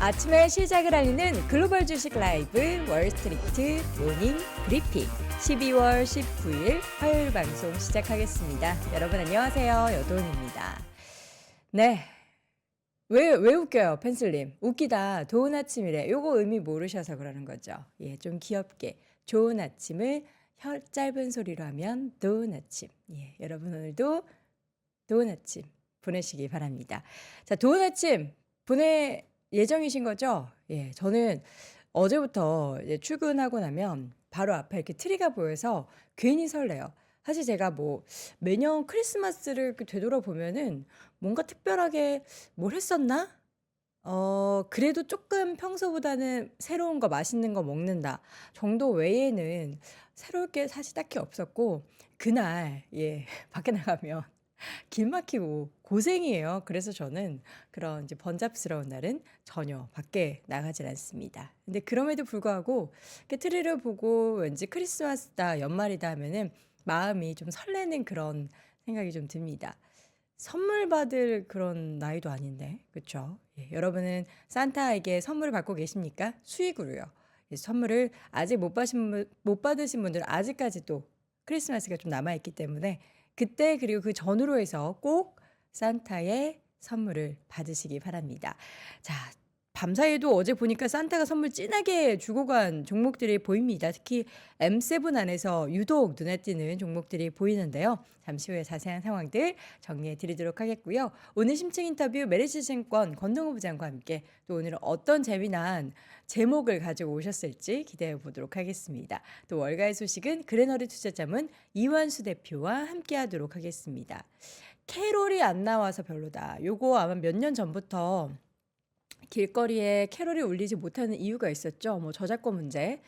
아침의 시작을 알리는 글로벌 주식 라이브 월스트리트 모닝 브리핑 12월 19일 화요일 방송 시작하겠습니다. 여러분 안녕하세요. 여돈입니다. 네. 왜 웃겨요, 펜슬님? 웃기다. 좋은 아침이래. 요거 의미 모르셔서 그러는 거죠. 예, 좀 귀엽게. 좋은 아침을 혀 짧은 소리로 하면 좋은 아침. 예, 여러분 오늘도 좋은 아침 보내시기 바랍니다. 자, 좋은 아침 보낼 예정이신 거죠? 예, 저는 어제부터 이제 출근하고 나면 바로 앞에 이렇게 트리가 보여서 괜히 설레요. 사실 제가 뭐 매년 크리스마스를 이렇게 되돌아보면은 뭔가 특별하게 뭘 했었나? 그래도 조금 평소보다는 새로운 거 맛있는 거 먹는다 정도 외에는 새로울 게 사실 딱히 없었고 그날 예, 밖에 나가면 길 막히고 고생이에요. 그래서 저는 그런 이제 번잡스러운 날은 전혀 밖에 나가질 않습니다. 근데 그럼에도 불구하고 이렇게 트리를 보고 왠지 크리스마스다, 연말이다 하면은 마음이 좀 설레는 그런 생각이 좀 듭니다. 선물 받을 그런 나이도 아닌데, 그쵸? 예, 여러분은 산타에게 선물을 받고 계십니까? 수익으로요. 예, 선물을 아직 못 받으신 분들은 아직까지도 크리스마스가 좀 남아있기 때문에 그때 그리고 그 전후로 해서 꼭 산타의 선물을 받으시기 바랍니다. 자, 밤사이에도 어제 보니까 산타가 선물 진하게 주고 간 종목들이 보입니다. 특히 M7 안에서 유독 눈에 띄는 종목들이 보이는데요. 잠시 후에 자세한 상황들 정리해 드리도록 하겠고요. 오늘 심층 인터뷰 메리츠증권 권동우 부장과 함께 또 오늘은 어떤 재미난 제목을 가지고 오셨을지 기대해 보도록 하겠습니다. 또 월가의 소식은 그레너리 투자자문 이완수 대표와 함께 하도록 하겠습니다. 캐롤이 안 나와서 별로다. 요거 아마 몇 년 전부터 길거리에 캐롤이 울리지 못하는 이유가 있었죠. 뭐 저작권 문제.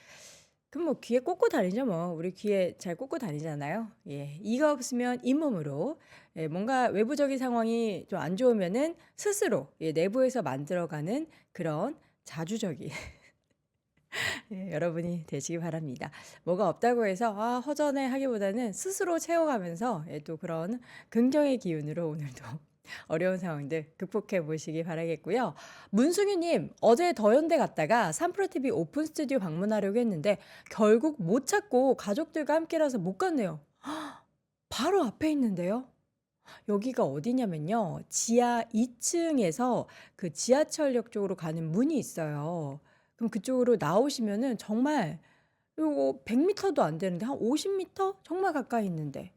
그럼 뭐 귀에 꽂고 다니죠 뭐. 우리 귀에 잘 꽂고 다니잖아요. 예. 이가 없으면 잇몸으로 예, 뭔가 외부적인 상황이 좀 안 좋으면은 스스로 예, 내부에서 만들어가는 그런 자주적인 예, 여러분이 되시기 바랍니다. 뭐가 없다고 해서 허전해 하기보다는 스스로 채워가면서 예, 또 그런 긍정의 기운으로 오늘도 어려운 상황들 극복해 보시기 바라겠고요. 문승유님 어제 더현대 갔다가 삼프로TV 오픈 스튜디오 방문하려고 했는데 결국 못 찾고 가족들과 함께라서 못 갔네요. 바로 앞에 있는데요. 여기가 어디냐면요. 지하 2층에서 그 지하철역 쪽으로 가는 문이 있어요. 그럼 그쪽으로 나오시면은 정말 요거 100m도 안 되는데 한 50m? 정말 가까이 있는데.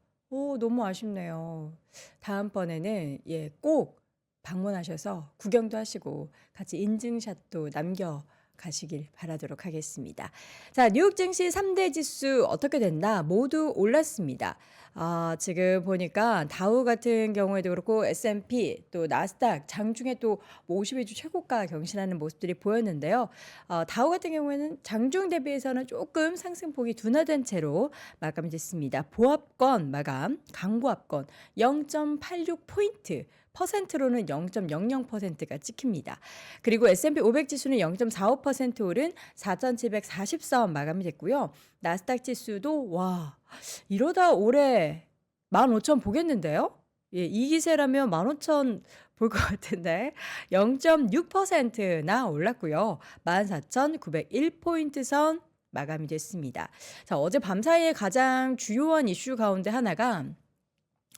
너무 아쉽네요. 다음번에는 예, 꼭 방문하셔서 구경도 하시고 같이 인증샷도 남겨 가시길 바라도록 하겠습니다. 자, 뉴욕 증시 3대 지수 어떻게 됐나? 모두 올랐습니다. 지금 보니까 다우 같은 경우에도 그렇고 S&P 또 나스닥 장중에 또 52주 최고가 경신하는 모습들이 보였는데요. 다우 같은 경우에는 장중 대비해서는 조금 상승폭이 둔화된 채로 마감이 됐습니다. 보합권 마감, 강보합권 0.86포인트 퍼센트로는 0.00%가 찍힙니다. 그리고 S&P 500 지수는 0.45% 오른 4,744원 마감이 됐고요. 나스닥 지수도 와 이러다 올해 15,000 보겠는데요? 예, 이 기세라면 15,000 볼 것 같은데 0.6%나 올랐고요. 14,901포인트 선 마감이 됐습니다. 자, 어제 밤사이에 가장 주요한 이슈 가운데 하나가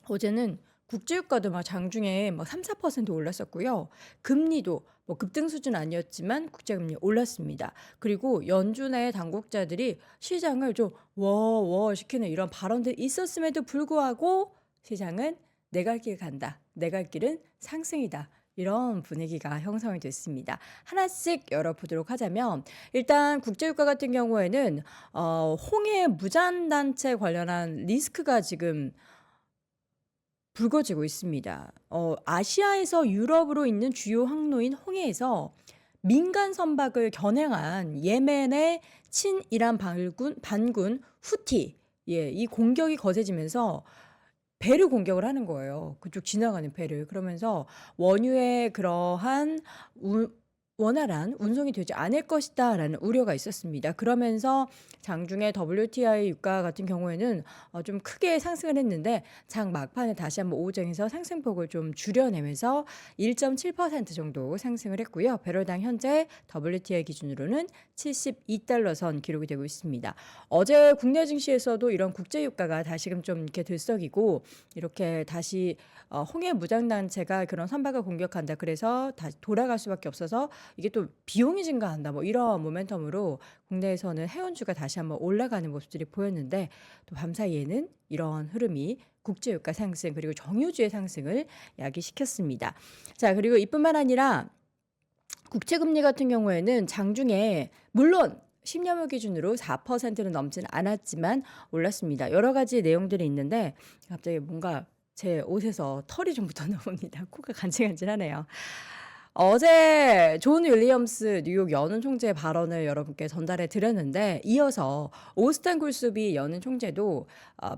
어제는 국제유가도 막 장중에 막 3, 4% 올랐었고요. 금리도 뭐 급등 수준 아니었지만 국제금리 올랐습니다. 그리고 연준의 당국자들이 시장을 좀 워워 시키는 이런 발언들이 있었음에도 불구하고 시장은 내 갈 길 간다. 내 갈 길은 상승이다. 이런 분위기가 형성이 됐습니다. 하나씩 열어보도록 하자면 일단 국제유가 같은 경우에는 홍해 무장단체 관련한 리스크가 지금 불거지고 있습니다. 아시아에서 유럽으로 있는 주요 항로인 홍해에서 민간 선박을 겨냥한 예멘의 친이란 반군 후티 이 공격이 거세지면서 배를 공격을 하는 거예요. 그쪽 지나가는 배를. 그러면서 원유의 그러한 원활한 운송이 되지 않을 것이다라는 우려가 있었습니다. 그러면서 장중에 WTI 유가 같은 경우에는 좀 크게 상승을 했는데 장 막판에 다시 한번 오후장에서 상승폭을 좀 줄여내면서 1.7% 정도 상승을 했고요. 배럴당 현재 WTI 기준으로는 72달러 선 기록이 되고 있습니다. 어제 국내 증시에서도 이런 국제 유가가 다시금 좀 이렇게 들썩이고 이렇게 다시 홍해 무장단체가 그런 선박을 공격한다. 그래서 다시 돌아갈 수밖에 없어서 이게 또 비용이 증가한다. 뭐 이런 모멘텀으로 국내에서는 해운주가 다시 한번 올라가는 모습들이 보였는데 또 밤사이에는 이런 흐름이 국제유가 상승 그리고 정유주의 상승을 야기시켰습니다. 자, 그리고 이뿐만 아니라 국채금리 같은 경우에는 장중에 물론 10년물 기준으로 4%는 넘지는 않았지만 올랐습니다. 여러 가지 내용들이 있는데 갑자기 뭔가 제 옷에서 털이 좀 붙어 나옵니다. 코가 간질간질하네요. 어제 존 윌리엄스 뉴욕 연은 총재의 발언을 여러분께 전달해 드렸는데 이어서 오스탄 굴수비 연은 총재도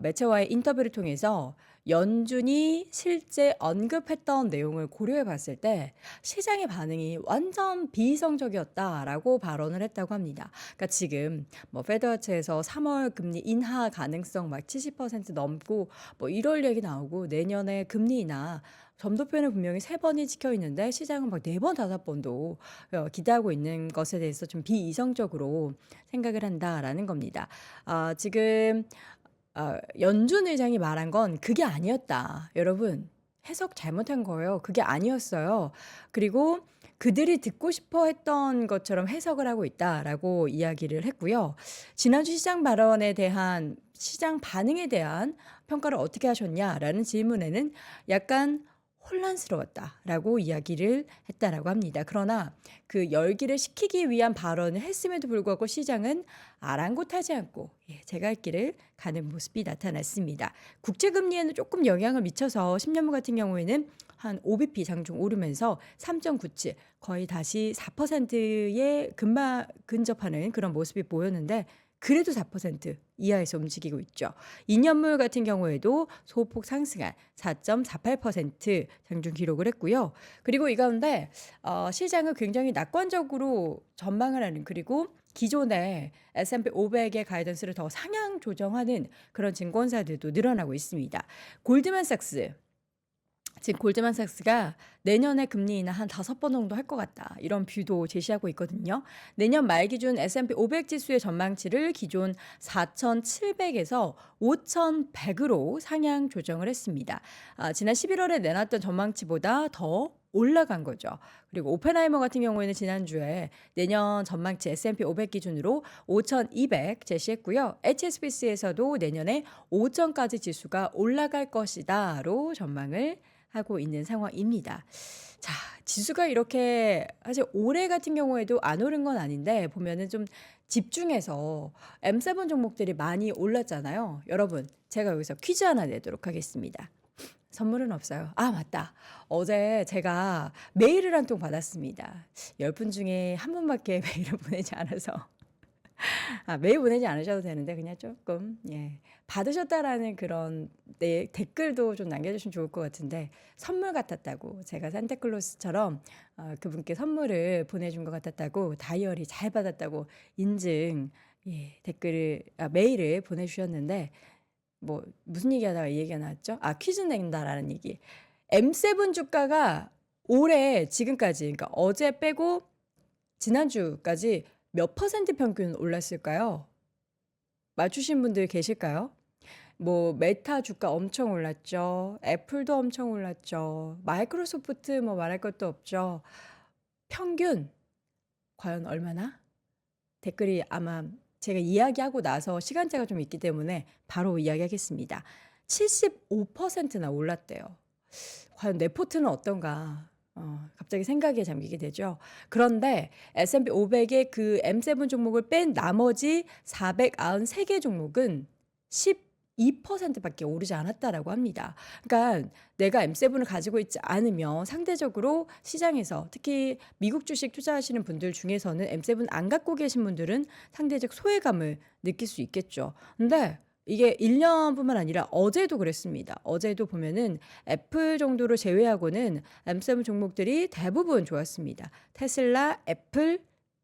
매체와의 인터뷰를 통해서 연준이 실제 언급했던 내용을 고려해 봤을 때 시장의 반응이 완전 비이성적이었다라고 발언을 했다고 합니다. 그러니까 지금 뭐 페드워치에서 3월 금리 인하 가능성 막 70% 넘고 뭐 이럴 얘기 나오고 내년에 금리 인하 점도표는 분명히 3번이 찍혀 있는데 시장은 막 4번, 5번도 기대하고 있는 것에 대해서 좀 비이성적으로 생각을 한다라는 겁니다. 지금 연준 의장이 말한 건 그게 아니었다. 여러분, 해석 잘못한 거예요. 그게 아니었어요. 그리고 그들이 듣고 싶어 했던 것처럼 해석을 하고 있다라고 이야기를 했고요. 지난주 시장 발언에 대한 시장 반응에 대한 평가를 어떻게 하셨냐라는 질문에는 약간 혼란스러웠다라고 이야기를 했다라고 합니다. 그러나 그 열기를 식히기 위한 발언을 했음에도 불구하고 시장은 아랑곳하지 않고 제가 할 길을 가는 모습이 나타났습니다. 국제금리에는 조금 영향을 미쳐서 10년물 같은 경우에는 한 5bp 장중 오르면서 3.97 거의 다시 4%에 근접하는 그런 모습이 보였는데 그래도 4% 이하에서 움직이고 있죠. 2년물 같은 경우에도 소폭 상승한 4.48% 장중 기록을 했고요. 그리고 이 가운데 시장을 굉장히 낙관적으로 전망을 하는 그리고 기존의 S&P 500의 가이던스를 더 상향 조정하는 그런 증권사들도 늘어나고 있습니다. 골드만삭스 지금 골드만삭스가 내년에 금리 인하 한 5번 정도 할 것 같다. 이런 뷰도 제시하고 있거든요. 내년 말 기준 S&P 500 지수의 전망치를 기존 4,700에서 5,100으로 상향 조정을 했습니다. 지난 11월에 내놨던 전망치보다 더 올라간 거죠. 그리고 오펜하이머 같은 경우에는 지난주에 내년 전망치 S&P 500 기준으로 5,200 제시했고요. HSBC에서도 내년에 5,000까지 지수가 올라갈 것이다로 전망을 하고 있는 상황입니다. 자, 지수가 이렇게 사실 올해 같은 경우에도 안 오른 건 아닌데 보면은 좀 집중해서 M7 종목들이 많이 올랐잖아요. 여러분, 제가 여기서 퀴즈 하나 내도록 하겠습니다. 선물은 없어요. 맞다. 어제 제가 메일을 한 통 받았습니다. 10분 중에 한 분밖에 메일을 보내지 않아서 메일 보내지 않으셔도 되는데 그냥 조금 받으셨다라는 그런 댓글도 좀 남겨주시면 좋을 것 같은데 선물 같았다고 제가 산타클로스처럼 그분께 선물을 보내준 것 같았다고 다이어리 잘 받았다고 인증 댓글을 메일을 보내주셨는데 뭐 무슨 얘기하다가 이 얘기가 나왔죠? 퀴즈 낸다라는 얘기. M7 주가가 올해 지금까지 그러니까 어제 빼고 지난주까지 몇 퍼센트 평균 올랐을까요? 맞추신 분들 계실까요? 뭐 메타 주가 엄청 올랐죠. 애플도 엄청 올랐죠. 마이크로소프트 뭐 말할 것도 없죠. 평균 과연 얼마나? 댓글이 아마 제가 이야기하고 나서 시간차가 좀 있기 때문에 바로 이야기하겠습니다. 75%나 올랐대요. 과연 내 포트는 어떤가? 갑자기 생각에 잠기게 되죠. 그런데 S&P 500의 그 M7 종목을 뺀 나머지 493개 종목은 12%밖에 오르지 않았다라고 합니다. 그러니까 내가 M7을 가지고 있지 않으면 상대적으로 시장에서 특히 미국 주식 투자하시는 분들 중에서는 M7 안 갖고 계신 분들은 상대적 소외감을 느낄 수 있겠죠. 근데 이게 1년뿐만 아니라 어제도 그랬습니다. 어제도 보면은 애플 정도를 제외하고는 M7 종목들이 대부분 좋았습니다. 테슬라, 애플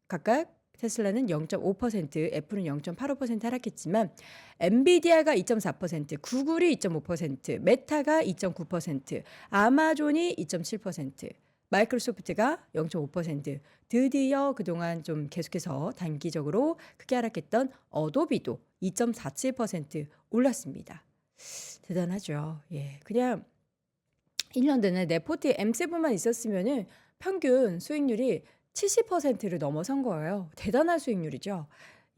각각 테슬라는 0.5%, 애플은 0.85% 하락했지만 엔비디아가 2.4%, 구글이 2.5%, 메타가 2.9%, 아마존이 2.7%, 마이크로소프트가 0.5%, 드디어 그동안 좀 계속해서 단기적으로 크게 하락했던 어도비도 2.47% 올랐습니다. 대단하죠. 예, 그냥 1년 내내 내 포트에 M7만 있었으면은 평균 수익률이 70%를 넘어선 거예요. 대단한 수익률이죠.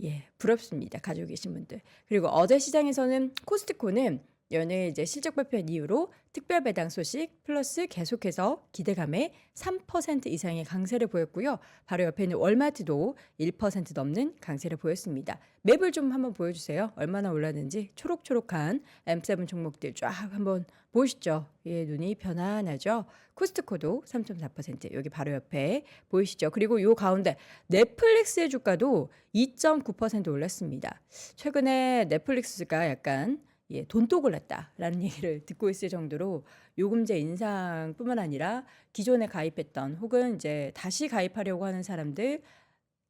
예, 부럽습니다. 가지고 계신 분들. 그리고 어제 시장에서는 코스트코는 연일 이제 실적 발표한 이후로 특별 배당 소식 플러스 계속해서 기대감에 3% 이상의 강세를 보였고요. 바로 옆에 있는 월마트도 1% 넘는 강세를 보였습니다. 맵을 좀 한번 보여주세요. 얼마나 올랐는지 초록초록한 M7 종목들 쫙 한번 보이시죠? 예, 눈이 편안하죠? 코스트코도 3.4% 여기 바로 옆에 보이시죠? 그리고 요 가운데 넷플릭스의 주가도 2.9% 올랐습니다. 최근에 넷플릭스가 약간 돈독을 냈다라는 얘기를 듣고 있을 정도로 요금제 인상뿐만 아니라 기존에 가입했던 혹은 이제 다시 가입하려고 하는 사람들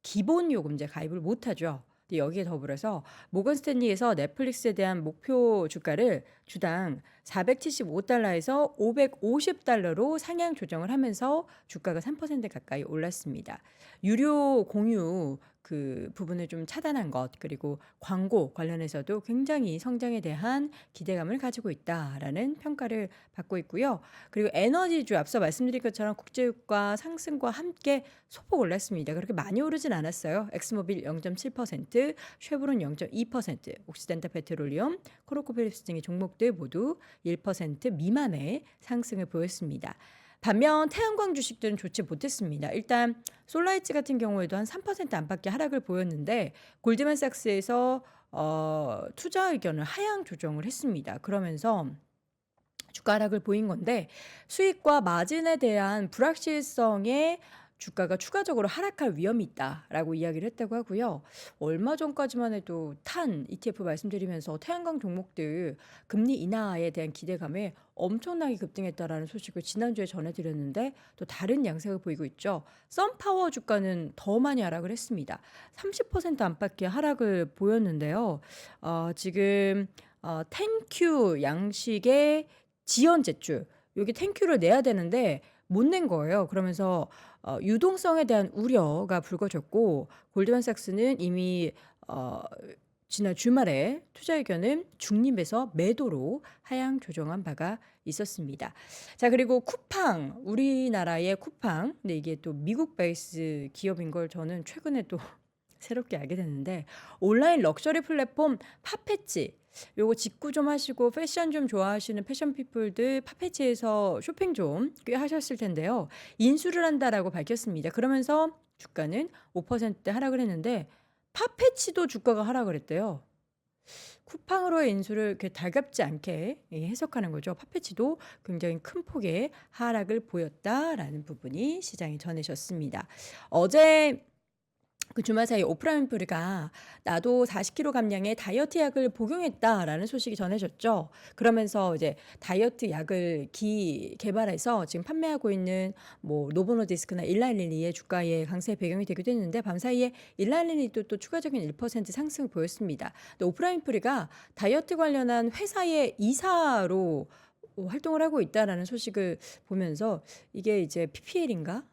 기본 요금제 가입을 못하죠. 근데 여기에 더불어서 모건 스탠리에서 넷플릭스에 대한 목표 주가를 주당 475달러에서 550달러로 상향 조정을 하면서 주가가 3% 가까이 올랐습니다. 유료 공유 그 부분을 좀 차단한 것 그리고 광고 관련해서도 굉장히 성장에 대한 기대감을 가지고 있다라는 평가를 받고 있고요. 그리고 에너지주 앞서 말씀드린 것처럼 국제유가 상승과 함께 소폭 올랐습니다. 그렇게 많이 오르진 않았어요. 엑스모빌 0.7%, 쉐보론 0.2%, 옥시덴탈 페트롤리엄, 코노코필립스 등의 종목들 모두 1% 미만의 상승을 보였습니다. 반면 태양광 주식들은 좋지 못했습니다. 일단 솔라이츠 같은 경우에도 한 3% 안팎의 하락을 보였는데 골드만삭스에서 투자 의견을 하향 조정을 했습니다. 그러면서 주가 하락을 보인 건데 수익과 마진에 대한 불확실성에 주가가 추가적으로 하락할 위험이 있다라고 이야기를 했다고 하고요. 얼마 전까지만 해도 탄 ETF 말씀드리면서 태양광 종목들 금리 인하에 대한 기대감에 엄청나게 급등했다라는 소식을 지난주에 전해드렸는데 또 다른 양상을 보이고 있죠. 썬파워 주가는 더 많이 하락을 했습니다. 30% 안팎의 하락을 보였는데요. 지금 땡큐 양식의 지연 제출 여기 땡큐를 내야 되는데 못 낸 거예요. 그러면서 유동성에 대한 우려가 불거졌고 골드만삭스는 이미 지난 주말에 투자 의견은 중립에서 매도로 하향 조정한 바가 있었습니다. 자, 그리고 쿠팡, 우리나라의 쿠팡, 근데 이게 또 미국 베이스 기업인 걸 저는 최근에 또 새롭게 알게 됐는데 온라인 럭셔리 플랫폼 팝패치 요거 직구 좀 하시고 패션 좀 좋아하시는 패션 피플들 팝패치에서 쇼핑 좀 꽤 하셨을 텐데요. 인수를 한다라고 밝혔습니다. 그러면서 주가는 5% 하락을 했는데 팝패치도 주가가 하락을 했대요. 쿠팡으로의 인수를 이렇게 달갑지 않게 해석하는 거죠. 팝패치도 굉장히 큰 폭의 하락을 보였다라는 부분이 시장에 전해졌습니다. 어제 그 주말 사이 오프라 윈프리가 나도 40kg 감량의 다이어트 약을 복용했다라는 소식이 전해졌죠. 그러면서 이제 다이어트 약을 개발해서 지금 판매하고 있는 뭐 노보노디스크나 일라일리의 주가의 강세 배경이 되기도 했는데 밤사이에 일라일리도 또 추가적인 1% 상승을 보였습니다. 근데 오프라 윈프리가 다이어트 관련한 회사의 이사로 활동을 하고 있다라는 소식을 보면서 이게 이제 PPL인가?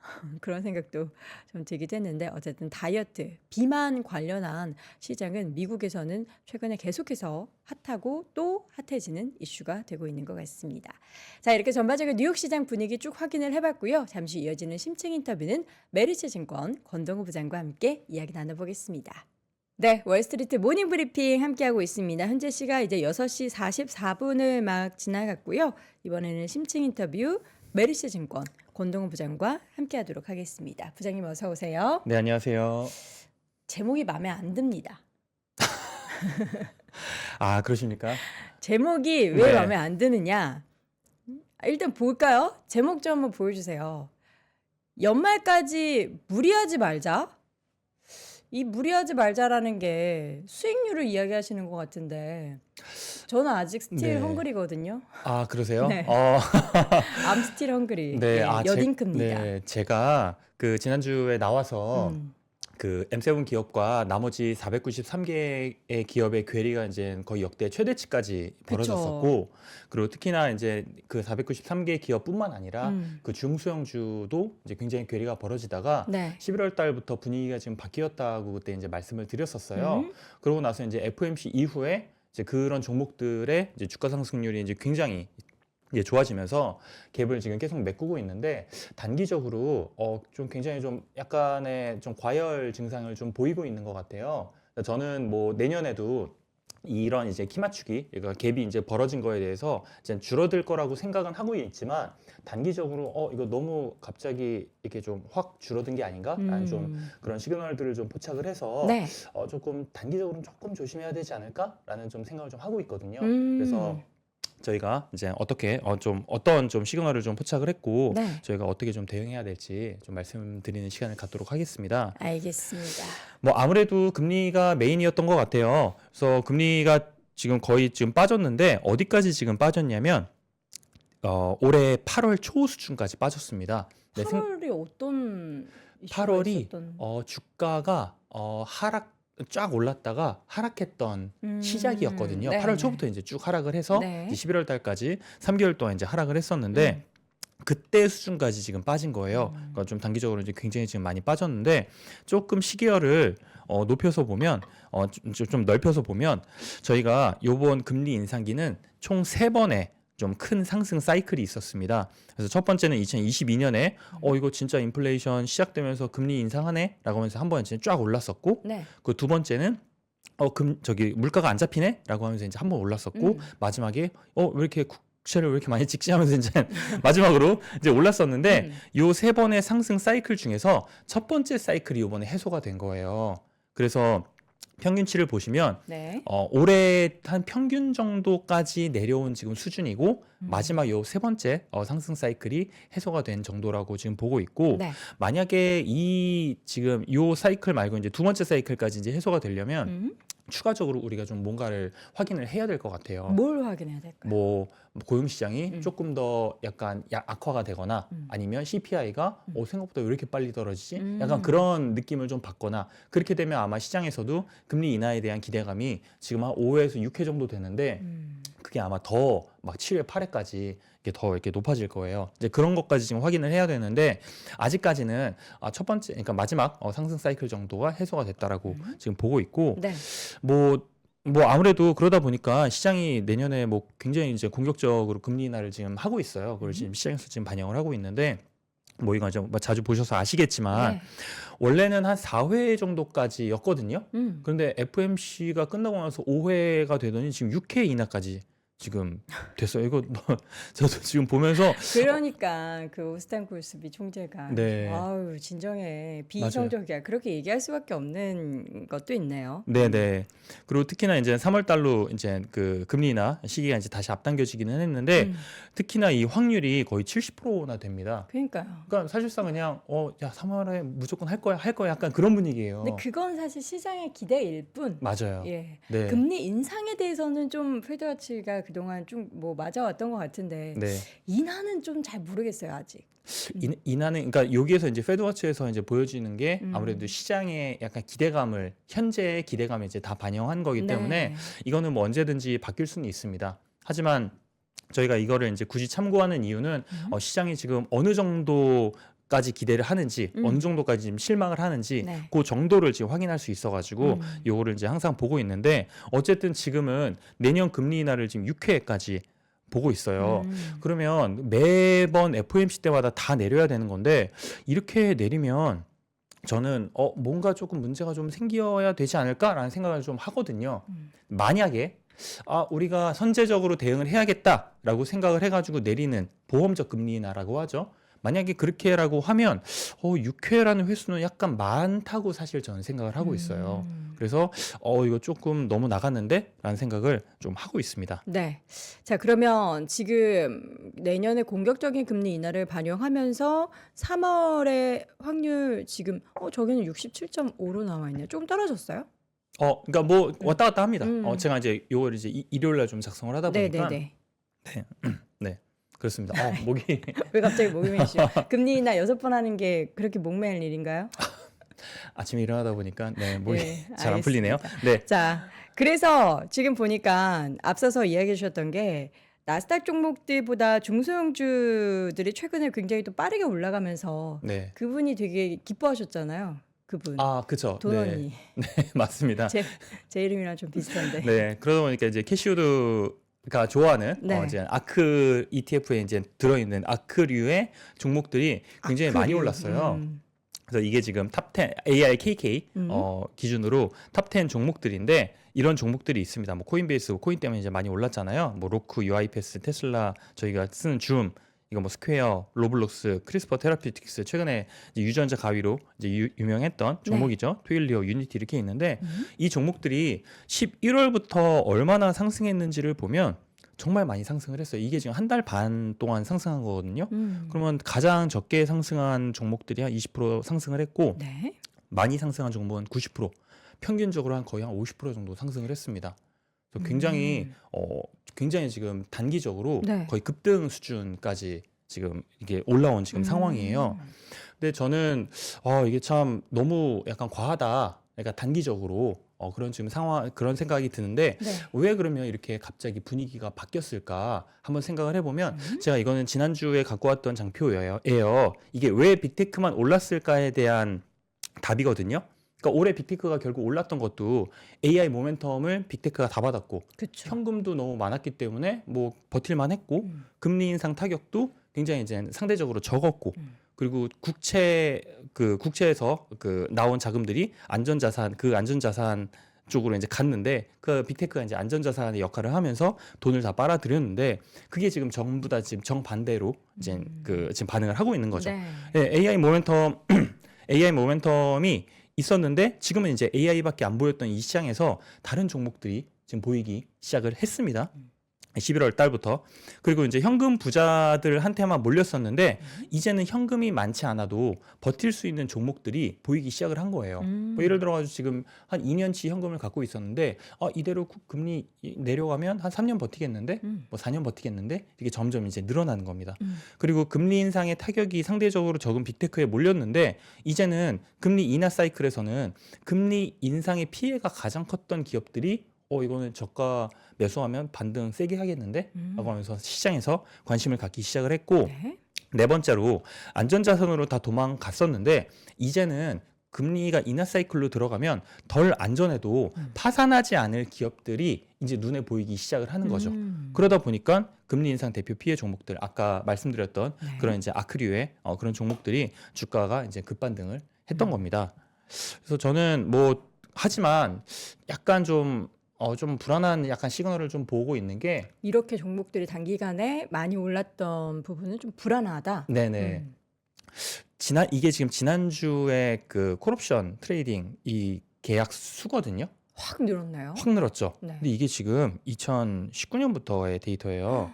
그런 생각도 좀 들기도 했는데 어쨌든 다이어트, 비만 관련한 시장은 미국에서는 최근에 계속해서 핫하고 또 핫해지는 이슈가 되고 있는 것 같습니다. 자, 이렇게 전반적인 뉴욕 시장 분위기 쭉 확인을 해봤고요. 잠시 이어지는 심층 인터뷰는 메리츠 증권 권동우 부장과 함께 이야기 나눠보겠습니다. 네, 월스트리트 모닝 브리핑 함께하고 있습니다. 현재 시가 이제 6시 44분을 막 지나갔고요. 이번에는 심층 인터뷰 메리츠 증권 권동우 부장과 함께하도록 하겠습니다. 부장님 어서 오세요. 네, 안녕하세요. 제목이 마음에 안 듭니다. 아, 그러십니까? 제목이 왜 네. 마음에 안 드느냐? 일단 볼까요? 제목 좀 한번 보여주세요. 연말까지 무리하지 말자. 이 무리하지 말자라는 게 수익률을 이야기하시는 것 같은데 저는 아직 스틸 네. 헝그리거든요. 아, 그러세요? 네. I'm still hungry. 네, 예, 아, 여딩크입니다. 네, 제가 그 지난주에 나와서 음, 그 M7 기업과 나머지 493개의 기업의 괴리가 이제 거의 역대 최대치까지 그쵸. 벌어졌었고, 그리고 특히나 이제 그 493개 기업뿐만 아니라 음, 그 중소형주도 이제 굉장히 괴리가 벌어지다가 네. 11월 달부터 분위기가 지금 바뀌었다고 그때 이제 말씀을 드렸었어요. 음, 그러고 나서 이제 FOMC 이후에 이제 그런 종목들의 이제 주가 상승률이 이제 굉장히 이제 좋아지면서 갭을 지금 계속 메꾸고 있는데 단기적으로 좀 굉장히 좀 약간의 좀 과열 증상을 좀 보이고 있는 것 같아요. 저는 뭐 내년에도 이런 이제 키 맞추기, 그러니까 갭이 이제 벌어진 거에 대해서 이제 줄어들 거라고 생각은 하고 있지만 단기적으로 이거 너무 갑자기 이렇게 좀 확 줄어든 게 아닌가? 라는 좀 그런 시그널들을 좀 포착을 해서 네. 조금 단기적으로는 조금 조심해야 되지 않을까라는 좀 생각을 좀 하고 있거든요. 음, 그래서 저희가 이제 어떻게 어떤 좀 시그널을 좀 포착을 했고 네. 저희가 어떻게 좀 대응해야 될지 좀 말씀드리는 시간을 갖도록 하겠습니다. 알겠습니다. 뭐 아무래도 금리가 메인이었던 것 같아요. 그래서 금리가 지금 거의 지금 빠졌는데 어디까지 지금 빠졌냐면 올해 8월 초 수준까지 빠졌습니다. 네, 8월이 어떤 이슈가 8월이 있었던? 주가가 하락 쫙 올랐다가 하락했던 시작이었거든요. 네, 8월 네. 초부터 이제 쭉 하락을 해서 네. 이제 11월 달까지 3개월 동안 이제 하락을 했었는데 그때 수준까지 지금 빠진 거예요. 그러니까 좀 단기적으로 이제 굉장히 지금 많이 빠졌는데 조금 시기열을 높여서 보면 좀 넓혀서 보면 저희가 요번 금리 인상기는 총 3번의 좀 큰 상승 사이클이 있었습니다. 그래서 첫 번째는 2022년에 이거 진짜 인플레이션 시작되면서 금리 인상하네라고 하면서 한 번 쫙 올랐었고 네. 그 두 번째는 저기 물가가 안 잡히네라고 하면서 이제 한 번 올랐었고 마지막에 왜 이렇게 국채를 왜 이렇게 많이 찍지 하면서 이제 마지막으로 이제 올랐었는데 요 3번의 상승 사이클 중에서 첫 번째 사이클이 이번에 해소가 된 거예요. 그래서 평균치를 보시면 네. 올해 한 평균 정도까지 내려온 지금 수준이고 마지막 요 3번째 상승 사이클이 해소가 된 정도라고 지금 보고 있고 네. 만약에 이 지금 요 사이클 말고 이제 두 번째 사이클까지 이제 해소가 되려면 추가적으로 우리가 좀 뭔가를 확인을 해야 될 것 같아요. 뭘 확인해야 될까요? 뭐 고용 시장이 조금 더 약간 악화가 되거나 아니면 CPI가 생각보다 왜 이렇게 빨리 떨어지지? 약간 그런 느낌을 좀 받거나 그렇게 되면 아마 시장에서도 금리 인하에 대한 기대감이 지금 한 5회에서 6회 정도 되는데 그게 아마 더 막 7회, 8회까지 이게 더 이렇게 높아질 거예요. 이제 그런 것까지 지금 확인을 해야 되는데 아직까지는 첫 번째, 그러니까 마지막 상승 사이클 정도가 해소가 됐다라고 지금 보고 있고 네. 뭐 아무래도 그러다 보니까 시장이 내년에 뭐 굉장히 이제 공격적으로 금리 인하를 지금 하고 있어요. 그걸 지금 시장에서 지금 반영을 하고 있는데 뭐 이거 좀 자주 보셔서 아시겠지만 네. 원래는 한 4회 정도까지였거든요. 음. 그런데 FMC가 끝나고 나서 5회가 되더니 지금 6회 인하까지 지금 됐어요. 이거 저도 지금 보면서 그러니까 그 오스탄 콜스비 총재가 네. 아우 진정해 비이성적이야 그렇게 얘기할 수밖에 없는 것도 있네요. 네네. 그리고 특히나 이제 3월 달로 이제 그 금리 인하 시기가 이제 다시 앞당겨지기는 했는데 특히나 이 확률이 거의 70%나 됩니다. 그러니까요. 그러니까 사실상 그냥 야 3월에 무조건 할 거야 약간 그런 분위기예요. 근데 그건 사실 시장의 기대일 뿐. 맞아요. 예. 네. 금리 인상에 대해서는 좀 페드와치가 그동안 좀 뭐 맞아왔던 것 같은데 네. 인하는 좀 잘 모르겠어요 아직. 인하는 그러니까 여기에서 이제 페드워치에서 이제 보여지는 게 아무래도 시장의 약간 기대감을 현재의 기대감을 이제 다 반영한 거기 때문에 네. 이거는 뭐 언제든지 바뀔 수는 있습니다. 하지만 저희가 이거를 이제 굳이 참고하는 이유는 시장이 지금 어느 정도까지 기대를 하는지 어느 정도까지 지금 실망을 하는지 네. 그 정도를 지금 확인할 수 있어가지고 요거를 이제 항상 보고 있는데 어쨌든 지금은 내년 금리 인하를 지금 6회까지 보고 있어요. 그러면 매번 FOMC 때마다 다 내려야 되는 건데 이렇게 내리면 저는 뭔가 조금 문제가 좀 생겨야 되지 않을까라는 생각을 좀 하거든요. 만약에 우리가 선제적으로 대응을 해야겠다라고 생각을 해가지고 내리는 보험적 금리 인하라고 하죠. 만약에 그렇게라고 하면 6회라는 횟수는 약간 많다고 사실 저는 생각을 하고 있어요. 그래서 이거 조금 너무 나갔는데? 라는 생각을 좀 하고 있습니다. 네. 자, 그러면 지금 내년에 공격적인 금리 인하를 반영하면서 3월의 확률 지금 저기는 67.5로 나와 있네요. 조금 떨어졌어요? 그러니까 뭐 왔다 갔다 합니다. 음. 제가 이제 요걸 이제 일요일 날 좀 작성을 하다 보니까 네네네. 네. 그렇습니다. 목이 왜 갑자기 목이 메시죠? 금리 인하 6번 하는 게 그렇게 목매일 일인가요? 아침에 일어나다 보니까 목이 네, 잘 안 풀리네요. 네. 자, 그래서 지금 보니까 앞서서 이야기해 주셨던 게 나스닥 종목들보다 중소형주들이 최근에 굉장히 또 빠르게 올라가면서 네. 그분이 되게 기뻐하셨잖아요. 그분. 그쵸. 네. 돈원이. 맞습니다. 제 이름이랑 좀 비슷한데. 네. 그러다 보니까 이제 캐시우드가 좋아하는 네. 이제 아크 ETF에 이제 들어있는 아크류의 종목들이 굉장히 많이 아크류. 올랐어요. 그래서 이게 지금 탑10 ARKK 기준으로 탑10 종목들인데 이런 종목들이 있습니다. 뭐 코인베이스, 코인 때문에 이제 많이 올랐잖아요. 뭐 로크, UiPath, 테슬라, 저희가 쓰는 줌, 이거 뭐 스퀘어, 로블록스, 크리스퍼 테라피틱스 최근에 이제 유전자 가위로 이제 유명했던 종목이죠. 트윌리오, 유니티 이렇게 있는데 이 종목들이 11월부터 얼마나 상승했는지를 보면 정말 많이 상승을 했어요. 이게 지금 한 달 반 동안 상승한 거거든요. 그러면 가장 적게 상승한 종목들이 한 20% 상승을 했고 네. 많이 상승한 종목은 90%, 평균적으로 한 거의 한 50% 정도 상승을 했습니다. 그래서 굉장히 지금 단기적으로 네. 거의 급등 수준까지 지금 이게 올라온 지금 상황이에요. 근데 저는 이게 참 너무 약간 과하다. 그러니까 단기적으로 그런 지금 상황 그런 생각이 드는데 네. 왜 그러면 이렇게 갑자기 분위기가 바뀌었을까 한번 생각을 해보면 제가 이거는 지난주에 갖고 왔던 장표예요. 이게 왜 빅테크만 올랐을까에 대한 답이거든요. 그러니까 올해 빅테크가 결국 올랐던 것도 AI 모멘텀을 빅테크가 다 받았고 그렇죠. 현금도 너무 많았기 때문에 뭐 버틸만 했고 금리 인상 타격도 굉장히 이제 상대적으로 적었고 그리고 국채에서 나온 자금들이 안전자산 쪽으로 이제 갔는데 그 빅테크가 이제 안전자산의 역할을 하면서 돈을 다 빨아들였는데 그게 지금 전부 다 지금 정반대로 이제 지금 반응을 하고 있는 거죠. 네. 네, AI 모멘텀이 있었는데 지금은 이제 AI밖에 안 보였던 이 시장에서 다른 종목들이 지금 보이기 시작을 했습니다. 11월 달부터. 그리고 이제 현금 부자들한테만 몰렸었는데 이제는 현금이 많지 않아도 버틸 수 있는 종목들이 보이기 시작을 한 거예요. 뭐 예를 들어가지고 지금 한 2년치 현금을 갖고 있었는데 이대로 금리 내려가면 한 3년 버티겠는데 뭐 4년 버티겠는데 이게 점점 이제 늘어나는 겁니다. 그리고 금리 인상의 타격이 상대적으로 적은 빅테크에 몰렸는데 이제는 금리 인하 사이클에서는 금리 인상의 피해가 가장 컸던 기업들이 이거는 저가 매수하면 반등 세게 하겠는데? 라고 하면서 시장에서 관심을 갖기 시작을 했고 네 번째로 안전자산으로 다 도망갔었는데 이제는 금리가 인하 사이클로 들어가면 덜 안전해도 파산하지 않을 기업들이 이제 눈에 보이기 시작을 하는 거죠. 그러다 보니까 금리 인상 대표 피해 종목들 아까 말씀드렸던 그런 이제 아크류의 그런 종목들이 주가가 이제 급반등을 했던 겁니다. 그래서 저는 하지만 약간 좀 불안한 약간 시그널을 좀 보고 있는 게 이렇게 종목들이 단기간에 많이 올랐던 부분은 좀 불안하다. 네네. 이게 지금 지난주에 그 콜옵션 트레이딩 이 계약 수거든요. 확 늘었나요? 확 늘었죠. 네. 근데 이게 지금 2019년부터의 데이터예요.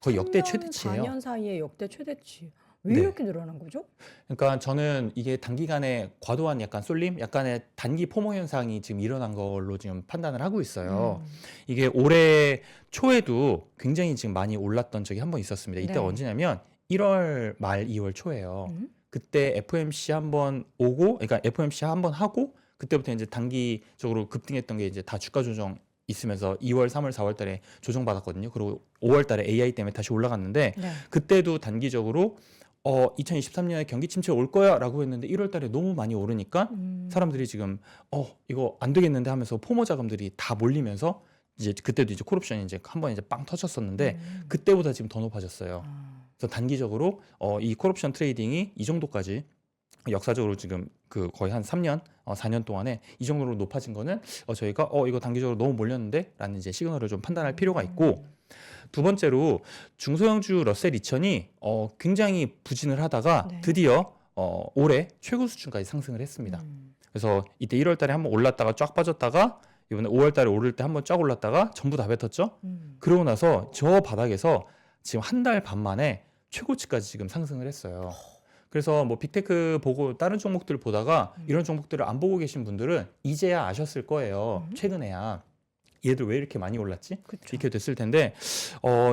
거의 역대 3년, 최대치예요. 4년 사이에 역대 최대치. 왜 네. 이렇게 늘어난 거죠? 그러니까 저는 이게 단기간에 과도한 약간 쏠림, 약간의 단기 포모 현상이 지금 일어난 걸로 지금 판단을 하고 있어요. 이게 올해 초에도 굉장히 지금 많이 올랐던 적이 한 번 있었습니다. 이때 네. 언제냐면 1월 말 2월 초예요. 그때 FOMC 한번 오고, 그러니까 FOMC 한번 하고 그때부터 이제 단기적으로 급등했던 게 이제 다 주가 조정 있으면서 2월, 3월, 4월 달에 조정받았거든요. 그리고 5월 달에 AI 때문에 다시 올라갔는데 네. 그때도 단기적으로 2023년에 경기 침체 올 거야 라고 했는데 1월 달에 너무 많이 오르니까 사람들이 지금 이거 안 되겠는데 하면서 포모 자금들이 다 몰리면서 이제 그때도 이제 콜옵션이 이제 한번 이제 빵 터졌었는데 그때보다 지금 더 높아졌어요. 그래서 단기적으로 이 콜옵션 트레이딩이 이 정도까지 역사적으로 지금 거의 한 3년, 4년 동안에 이 정도로 높아진 거는 저희가 이거 단기적으로 너무 몰렸는데 라는 이제 시그널을 좀 판단할 필요가 있고 두 번째로 중소형주 러셀 2000이 굉장히 부진을 하다가 네. 드디어 올해 최고 수준까지 상승을 했습니다. 그래서 이때 1월 달에 한번 올랐다가 쫙 빠졌다가 이번에 5월 달에 오를 때 한번 쫙 올랐다가 전부 다 뱉었죠. 그러고 나서 저 바닥에서 지금 한 달 반 만에 최고치까지 지금 상승을 했어요. 그래서 뭐 빅테크 보고 다른 종목들 보다가 이런 종목들을 안 보고 계신 분들은 이제야 아셨을 거예요. 최근에야. 얘들 왜 이렇게 많이 올랐지? 그쵸. 이렇게 됐을 텐데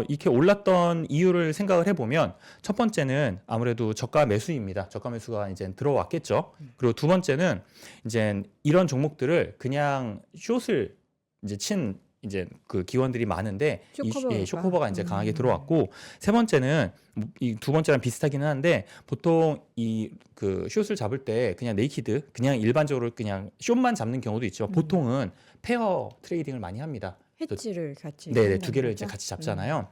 이렇게 올랐던 이유를 생각을 해보면 첫 번째는 아무래도 저가 매수입니다. 저가 매수가 이제 들어왔겠죠. 그리고 두 번째는 이제 이런 종목들을 그냥 숏을 이제 친 이제 그 기관들이 많은데 쇼커버가. 쇼커버가 이제 강하게 들어왔고 세 번째는 이 두 번째랑 비슷하기는 한데 보통 이 그 숏을 잡을 때 그냥 네이키드 그냥 일반적으로 그냥 숏만 잡는 경우도 있죠. 보통은 페어 트레이딩을 많이 합니다. 해지를 같이. 네네 두 한다는 개를 거죠? 이제 같이 잡잖아요.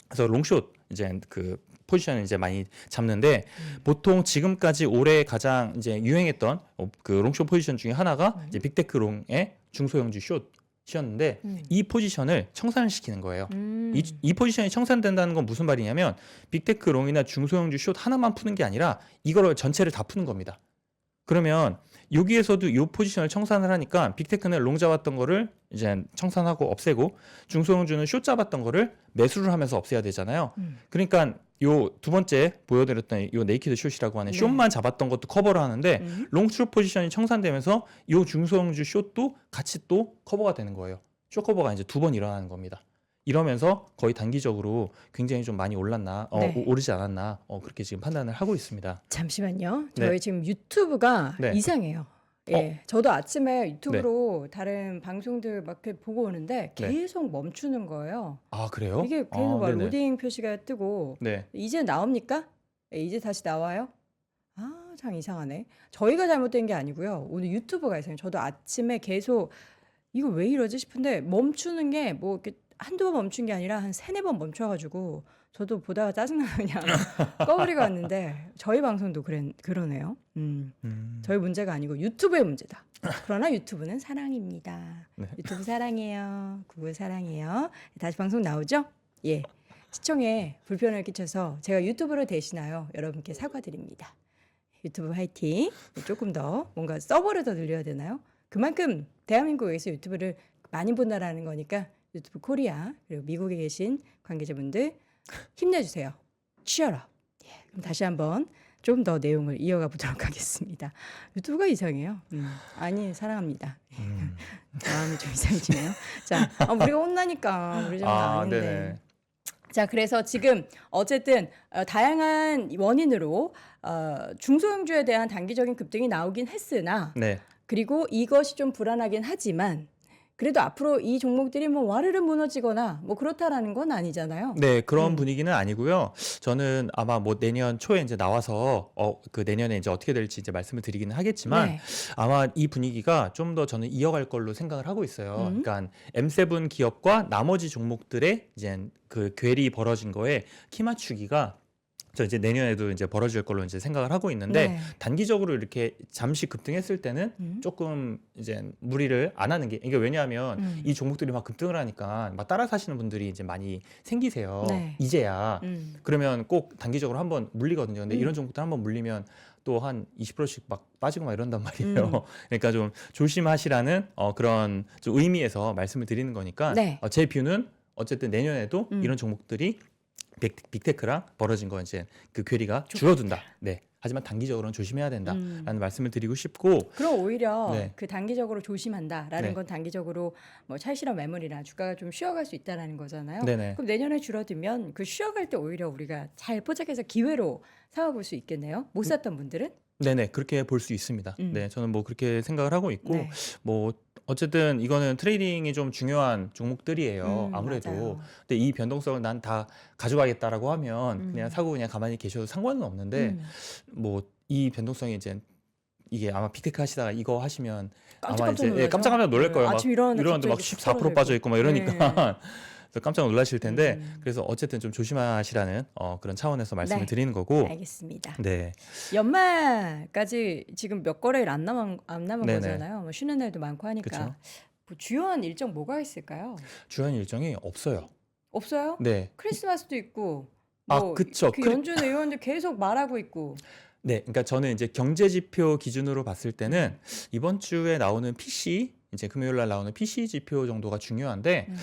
그래서 롱숏 이제 그 포지션을 이제 많이 잡는데 보통 지금까지 올해 가장 이제 유행했던 그 롱숏 포지션 중에 하나가 이제 빅테크 롱의 중소형주 숏이었는데 이 포지션을 청산을 시키는 거예요. 이 포지션이 청산된다는 건 무슨 말이냐면 빅테크 롱이나 중소형주 숏 하나만 푸는 게 아니라 이거를 전체를 다 푸는 겁니다. 그러면 여기에서도 이 포지션을 청산을 하니까 빅테크는 롱 잡았던 거를 이제 청산하고 없애고 중소형주는 숏 잡았던 거를 매수를 하면서 없애야 되잖아요. 그러니까 요 두 번째 보여드렸던 요 네이키드 숏이라고 하는 네. 숏만 잡았던 것도 커버를 하는데 롱숏 포지션이 청산되면서 요 중소형주 숏도 같이 또 커버가 되는 거예요. 숏 커버가 이제 두 번 일어나는 겁니다. 이러면서 거의 단기적으로 굉장히 좀 많이 올랐나 네. 오르지 않았나 그렇게 지금 판단을 하고 있습니다. 잠시만요. 네. 저희 지금 유튜브가 네. 이상해요. 예, 저도 아침에 유튜브로 다른 방송들 막 이렇게 보고 오는데 네. 계속 멈추는 거예요. 아 그래요? 이게 계속 막 네네. 로딩 표시가 뜨고 네. 이제 나옵니까? 예, 이제 다시 나와요? 아, 참 이상하네. 저희가 잘못된 게 아니고요. 오늘 유튜브가 이상해요. 저도 아침에 계속 이거 왜 이러지 싶은데 멈추는 게 뭐 이렇게 한두 번 멈춘 게 아니라 한 세네 번 멈춰가지고 저도 보다가 짜증나서 그냥 꺼버리고 왔는데 저희 방송도 그러네요. 저희 문제가 아니고 유튜브의 문제다. 그러나 유튜브는 사랑입니다. 네. 유튜브 사랑해요. 구글 사랑해요. 다시 방송 나오죠? 예. 시청에 불편을 끼쳐서 제가 유튜브를 대신하여 여러분께 사과드립니다. 유튜브 화이팅. 조금 더 뭔가 서버를 더 늘려야 되나요? 그만큼 대한민국에서 유튜브를 많이 본다라는 거니까 유튜브 코리아 그리고 미국에 계신 관계자분들 힘내주세요. Cheer up. 예, 그럼 다시 한번 좀 더 내용을 이어가 보도록 하겠습니다. 유튜브가 이상해요. 아니 사랑합니다. 마음이 좀 이상해지네요. 자, 우리가 혼나니까 우리 좀 아는데. 네네. 자, 그래서 지금 어쨌든 다양한 원인으로 중소형주에 대한 단기적인 급등이 나오긴 했으나 네. 그리고 이것이 좀 불안하긴 하지만 그래도 앞으로 이 종목들이 뭐 와르르 무너지거나 뭐 그렇다라는 건 아니잖아요. 네, 그런 분위기는 아니고요. 저는 아마 뭐 내년 초에 이제 나와서 그 내년에 이제 어떻게 될지 이제 말씀을 드리기는 하겠지만 네. 아마 이 분위기가 좀 더 저는 이어갈 걸로 생각을 하고 있어요. 그러니까 M7 기업과 나머지 종목들의 이제 그 괴리 벌어진 거에 키 맞추기가 저 이제 내년에도 이제 벌어질 걸로 이제 생각을 하고 있는데 네. 단기적으로 이렇게 잠시 급등했을 때는 조금 이제 무리를 안 하는 게 이게 왜냐하면 이 종목들이 막 급등을 하니까 막 따라 사시는 분들이 이제 많이 생기세요. 네. 이제야 그러면 꼭 단기적으로 한번 물리거든요. 근데 이런 종목들 한번 물리면 또 한 20%씩 막 빠지고 막 이런단 말이에요. 그러니까 좀 조심하시라는 그런 좀 의미에서 말씀을 드리는 거니까 네. 제 뷰는 어쨌든 내년에도 이런 종목들이 빅테크랑 벌어진 거 이제 그 괴리가 줄어든다. 네. 하지만 단기적으로는 조심해야 된다라는 말씀을 드리고 싶고. 그럼 오히려 네. 그 단기적으로 조심한다라는 네. 건 단기적으로 뭐 찰실한 매물이나 주가가 좀 쉬어갈 수 있다라는 거잖아요. 네네. 그럼 내년에 줄어들면 그 쉬어갈 때 오히려 우리가 잘 포착해서 기회로 삼아볼 수 있겠네요. 못 샀던 분들은. 네네 그렇게 볼 수 있습니다. 네, 저는 뭐 그렇게 생각을 하고 있고 네. 뭐 어쨌든 이거는 트레이딩이 좀 중요한 종목들이에요. 아무래도. 맞아요. 근데 이 변동성을 난 다 가져가겠다라고 하면 그냥 사고 그냥 가만히 계셔도 상관은 없는데 뭐 이 변동성이 이제 이게 아마 빅테크 하시다가 이거 하시면 아마 깜짝 이제 놀라죠? 깜짝 놀랄 네, 거예요. 막 아침 일어났는데 이러는데 막 갑자기 14% 빠져 있고 막 이러니까. 네. 그래서 깜짝 놀라실 텐데 그래서 어쨌든 좀 조심하시라는 그런 차원에서 말씀을 네. 드리는 거고. 알겠습니다. 네. 연말까지 지금 몇 거래일 안 남은 네네. 거잖아요. 뭐 쉬는 날도 많고 하니까 그쵸. 뭐 주요한 일정 뭐가 있을까요? 주요한 일정이 없어요. 없어요? 네. 크리스마스도 있고 아, 뭐 그쵸. 그 연준 의원들 계속 말하고 있고. 네, 그러니까 저는 이제 경제 지표 기준으로 봤을 때는 음. 이번 주에 나오는 PC, 이제 금요일 날 나오는 PC 지표 정도가 중요한데 음.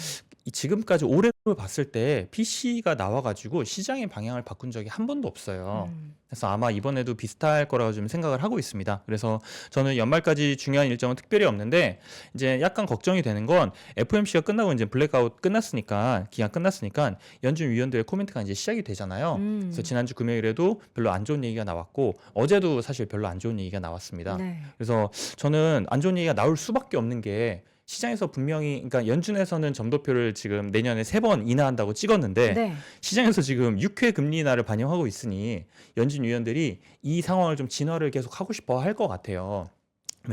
지금까지 올해로 봤을 때 PC가 나와가지고 시장의 방향을 바꾼 적이 한 번도 없어요. 음. 그래서 아마 이번에도 비슷할 거라고 좀 생각을 하고 있습니다. 그래서 저는 연말까지 중요한 일정은 특별히 없는데 이제 약간 걱정이 되는 건 FOMC가 끝나고 이제 블랙아웃 끝났으니까 기간 끝났으니까 연준 위원들의 코멘트가 이제 시작이 되잖아요. 그래서 지난주 금요일에도 별로 안 좋은 얘기가 나왔고 어제도 사실 별로 안 좋은 얘기가 나왔습니다. 네. 그래서 저는 안 좋은 얘기가 나올 수밖에 없는 게 시장에서 분명히 그러니까 연준에서는 점도표를 지금 내년에 3번 인하한다고 찍었는데 네. 시장에서 지금 6회 금리 인하를 반영하고 있으니 연준 위원들이 이 상황을 좀 진화를 계속 하고 싶어 할 것 같아요.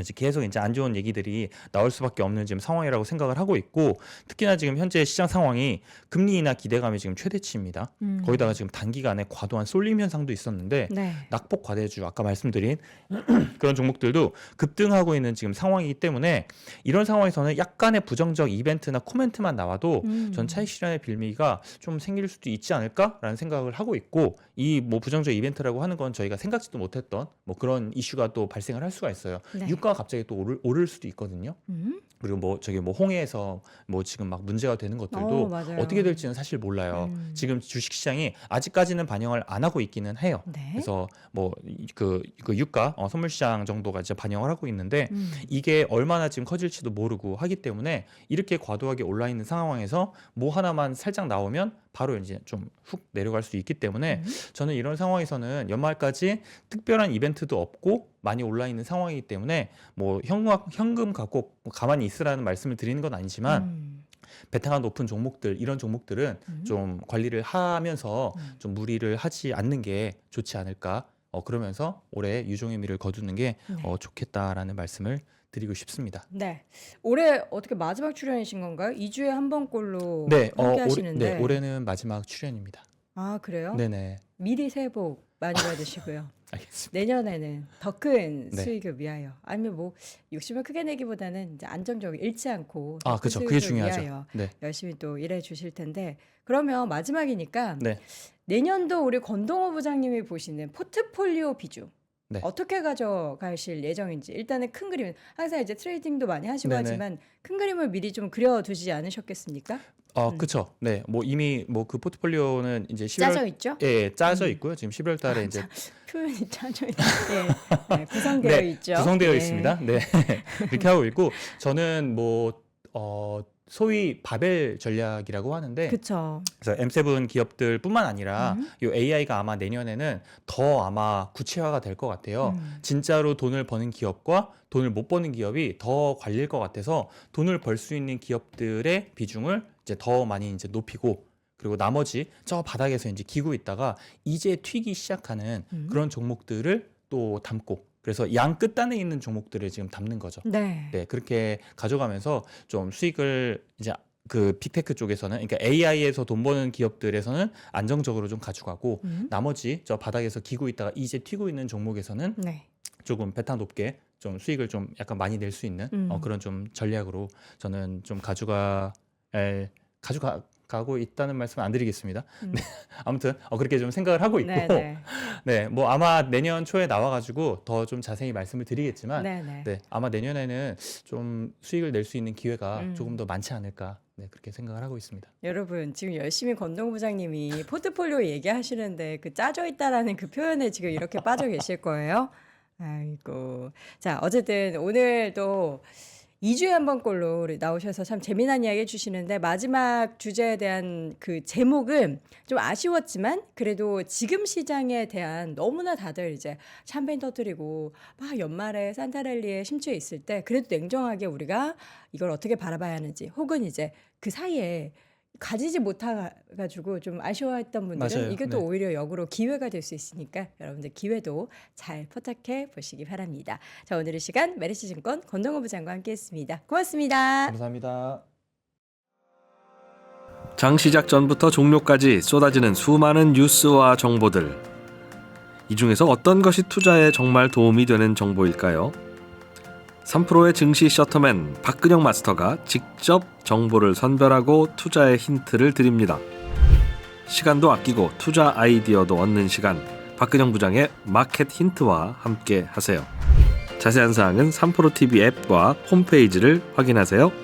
이제 계속 이제 안 좋은 얘기들이 나올 수밖에 없는 지금 상황이라고 생각을 하고 있고 특히나 지금 현재 시장 상황이 금리 인하 기대감이 지금 최대치입니다. 거기다가 지금 단기간에 과도한 쏠림 현상도 있었는데 네. 낙폭 과대주 아까 말씀드린 그런 종목들도 급등하고 있는 지금 상황이기 때문에 이런 상황에서는 약간의 부정적 이벤트나 코멘트만 나와도 전 차익 실현의 빌미가 좀 생길 수도 있지 않을까라는 생각을 하고 있고 이 뭐 부정적 이벤트라고 하는 건 저희가 생각지도 못했던 뭐 그런 이슈가 또 발생을 할 수가 있어요. 네. 유가가 갑자기 또 오를 수도 있거든요. 그리고 뭐 저기 뭐 홍해에서 뭐 지금 막 문제가 되는 것들도 맞아요. 어떻게 될지는 사실 몰라요. 지금 주식 시장이 아직까지는 반영을 안 하고 있기는 해요. 네. 그래서 뭐 그 유가 선물 시장 정도가 이제 반영을 하고 있는데 음. 이게 얼마나 지금 커질지도 모르고 하기 때문에 이렇게 과도하게 올라 있는 상황에서 뭐 하나만 살짝 나오면 바로 이제 좀 훅 내려갈 수 있기 때문에 저는 이런 상황에서는 연말까지 특별한 이벤트도 없고 많이 올라 있는 상황이기 때문에 뭐 현금 갖고 가만히 있으라는 말씀을 드리는 건 아니지만 베타가 높은 종목들 이런 종목들은 좀 관리를 하면서 좀 무리를 하지 않는 게 좋지 않을까. 그러면서 올해 유종의미를 거두는 게 네. 좋겠다라는 말씀을 드리고 싶습니다. 네. 올해 어떻게 마지막 출연이신 건가요? 2주에 한 번꼴로 네, 함께 하시는데. 올해는 마지막 출연입니다. 아, 그래요? 네네, 미리 새해 복 많이 받으시고요. 알겠습니다. 내년에는 더 큰 네. 수익을 위하여 아니면 뭐 욕심을 크게 내기보다는 이제 안정적으로 잃지 않고 아, 더 큰 그렇죠. 그게 수익을 중요하죠. 위하여 네, 열심히 또 일해 주실 텐데 그러면 마지막이니까 네, 내년도 우리 권동호 부장님이 보시는 포트폴리오 비중 네. 어떻게 가져가실 예정인지 일단은 큰 그림 항상 이제 트레이딩도 많이 하시고 네네. 하지만 큰 그림을 미리 좀 그려두지 않으셨겠습니까? 그쵸. 네, 뭐 이미 뭐 그 포트폴리오는 이제 11월 짜져 있죠? 짜져 있고요. 지금 11월 달에 이제 표현이 짜져 있죠. 네, 구성되어 네, 있죠. 구성되어 네. 있습니다. 네, 그렇게 하고 있고 저는 뭐 소위 바벨 전략이라고 하는데 그쵸. 그래서 M7 기업들뿐만 아니라 이 AI가 아마 내년에는 더 아마 구체화가 될 것 같아요. 진짜로 돈을 버는 기업과 돈을 못 버는 기업이 더 갈릴 것 같아서 돈을 벌 수 있는 기업들의 비중을 이제 더 많이 이제 높이고 그리고 나머지 저 바닥에서 이제 기고 있다가 이제 튀기 시작하는 그런 종목들을 또 담고 그래서 양 끝단에 있는 종목들을 지금 담는 거죠. 네. 네, 그렇게 가져가면서 좀 수익을 이제 그 빅테크 쪽에서는 그러니까 AI에서 돈 버는 기업들에서는 안정적으로 좀 가져가고 나머지 저 바닥에서 기고 있다가 이제 튀고 있는 종목에서는 네. 조금 베타 높게 좀 수익을 좀 약간 많이 낼 수 있는 그런 좀 전략으로 저는 좀 가져가고 있다는 말씀 안 드리겠습니다. 네, 아무튼 그렇게 좀 생각을 하고 있고 네네. 네, 뭐 아마 내년 초에 나와가지고 더 좀 자세히 말씀을 드리겠지만 네네. 네, 아마 내년에는 좀 수익을 낼 수 있는 기회가 조금 더 많지 않을까 네, 그렇게 생각을 하고 있습니다. 여러분 지금 열심히 권동 부장님이 포트폴리오 얘기하시는데 그 짜져 있다라는 그 표현에 지금 이렇게 빠져 계실 거예요. 아이고. 자, 어쨌든 오늘도 2주에 한 번꼴로 우리 나오셔서 참 재미난 이야기 해주시는데 마지막 주제에 대한 그 제목은 좀 아쉬웠지만 그래도 지금 시장에 대한 너무나 다들 이제 샴페인 터뜨리고 막 연말에 산타랠리에 심취해 있을 때 그래도 냉정하게 우리가 이걸 어떻게 바라봐야 하는지 혹은 이제 그 사이에 가지지 못해가지고 좀 아쉬워했던 분들은 맞아요. 이게 또 네. 오히려 역으로 기회가 될 수 있으니까 여러분들 기회도 잘 포착해 보시기 바랍니다. 자, 오늘의 시간 메리츠증권 권동호 부장과 함께했습니다. 고맙습니다. 감사합니다. 장 시작 전부터 종료까지 쏟아지는 수많은 뉴스와 정보들. 이 중에서 어떤 것이 투자에 정말 도움이 되는 정보일까요? 3프로의 증시 셔터맨 박근영 마스터가 직접 정보를 선별하고 투자의 힌트를 드립니다. 시간도 아끼고 투자 아이디어도 얻는 시간, 박근영 부장의 마켓 힌트와 함께 하세요. 자세한 사항은 3프로TV 앱과 홈페이지를 확인하세요.